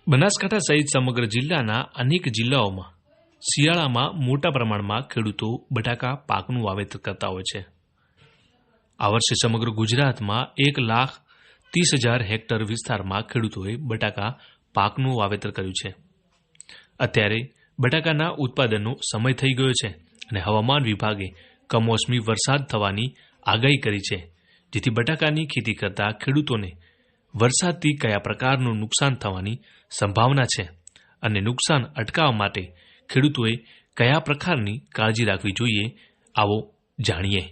બનાસકાંઠા સહિત સમગ્ર જિલ્લાના અનેક જિલ્લાઓમાં શિયાળામાં મોટા પ્રમાણમાં ખેડૂતો બટાકા પાકનું વાવેતર કરતા હોય છે। આ વર્ષે સમગ્ર ગુજરાતમાં 1,30,000 હેક્ટર વિસ્તારમાં ખેડૂતોએ બટાકા પાકનું વાવેતર કર્યું છે। અત્યારે બટાકાના ઉત્પાદનનો સમય થઈ ગયો છે અને હવામાન વિભાગે કમોસમી વરસાદ થવાની આગાહી કરી છે, જેથી બટાકાની ખેતી કરતા ખેડૂતોને વરસાદથી કયા પ્રકારનું નુકસાન થવાની સંભાવના છે અને નુકસાન અટકાવવા માટે ખેડૂતોએ કયા પ્રકારની કાળજી રાખવી જોઈએ, આવો જાણીએ।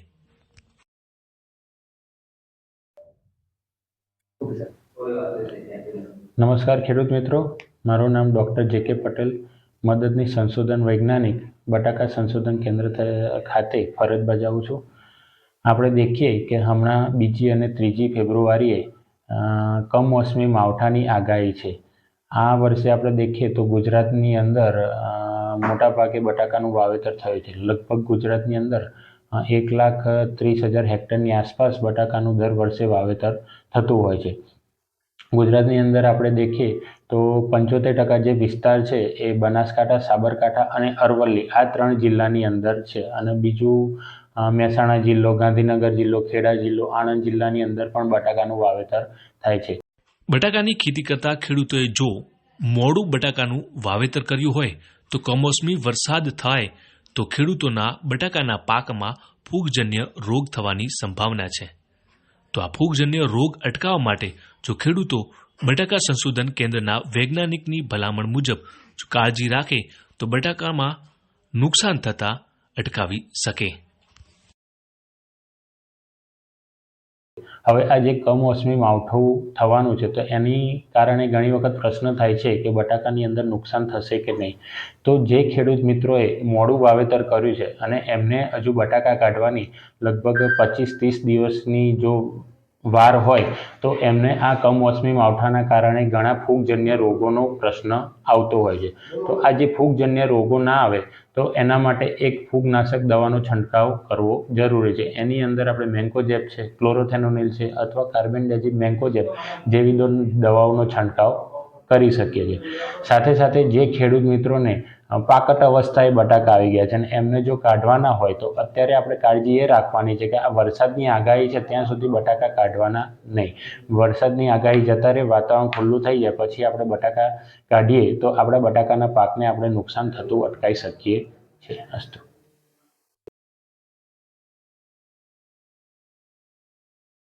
નમસ્કાર ખેડૂત મિત્રો, મારું નામ ડૉક્ટર જે.કે. પટેલ, મદદની સંશોધન વૈજ્ઞાનિક, બટાકા સંશોધન કેન્દ્ર ખાતે ફરજ બજાવું છું। આપણે દેખીએ કે હમણાં 2જી અને 3જી ફેબ્રુઆરીએ કમોસમી માવઠાની આગાહી છે। આ વર્ષે આપણે દેખીએ તો ગુજરાતની અંદર મોટાભાગે બટાકાનું વાવેતર થયું છે। લગભગ ગુજરાતની અંદર 1,30,000 હેક્ટરની આસપાસ બટાકાનું દર વર્ષે વાવેતર થતું હોય છે। ગુજરાતની અંદર આપણે દેખીએ તો 75% જે વિસ્તાર છે એ બનાસકાંઠા, સાબરકાંઠા અને અરવલ્લી આ 3 જિલ્લાની અંદર છે અને બીજું મહેસાણા જિલ્લો, ગાંધીનગર જિલ્લો, ખેડા જિલ્લો, આણંદ જિલ્લાની અંદર પણ બટાકાનું વાવેતર થાય છે। બટાકાની ખેતી કરતા ખેડૂતોએ જો મોડું બટાકાનું વાવેતર કર્યું હોય તો કમોસમી વરસાદ થાય તો ખેડૂતોના બટાકાના પાકમાં ફૂગજન્ય રોગ થવાની સંભાવના છે। તો આ ફૂગજન્ય રોગ અટકાવવા માટે જો ખેડૂતો બટાકા સંશોધન કેન્દ્રના વૈજ્ઞાનિકની ભલામણ મુજબ જો કાળજી રાખે તો બટાકામાં નુકસાન થતાં અટકાવી શકે। હવે આ જે કમોસમી માવઠું થવાનું છે તો એની કારણે ઘણી વખત પ્રશ્ન થાય છે કે બટાકાની અંદર નુકસાન થશે કે નહીં। તો જે ખેડૂત મિત્રોએ મોડું વાવેતર કર્યું છે અને એમને હજુ બટાકા કાઢવાની લગભગ 25-30 દિવસની જો વાર હોય તો એમને આ કમોસમી માવઠાના કારણે ઘણા ફૂગજન્ય રોગોનો પ્રશ્ન આવતો હોય છે। તો આ જે ફૂગજન્ય રોગો ના આવે તો એના માટે એક ફૂગનાશક દવાનો છંટકાવ કરવો જરૂરી છે। એની અંદર આપણે મેન્કોજેબ છે, ક્લોરોથેનોનિલ છે અથવા કાર્બેન્ડાઝિમ મેન્કોજેબ જેવી દવાઓનો છંટકાવ કરી શકીએ છીએ। સાથે સાથે જે ખેડૂત મિત્રોને પાકટ અવસ્થાએ બટાકા આવી ગયા છે અને એમને જો કાઢવાના હોય તો અત્યારે આપણે કાળજી એ રાખવાની છે કે આ વરસાદની આગાહી છે ત્યાં સુધી બટાકા કાઢવાના નહીં। વરસાદની આગાહી જતા રહે, વાતાવરણ ખુલ્લું થઈ જાય પછી આપણે બટાકા કાઢીએ તો આપણા બટાકાના પાકને આપણે નુકસાન થતું અટકાવી શકીએ છીએ। અસ્તુ।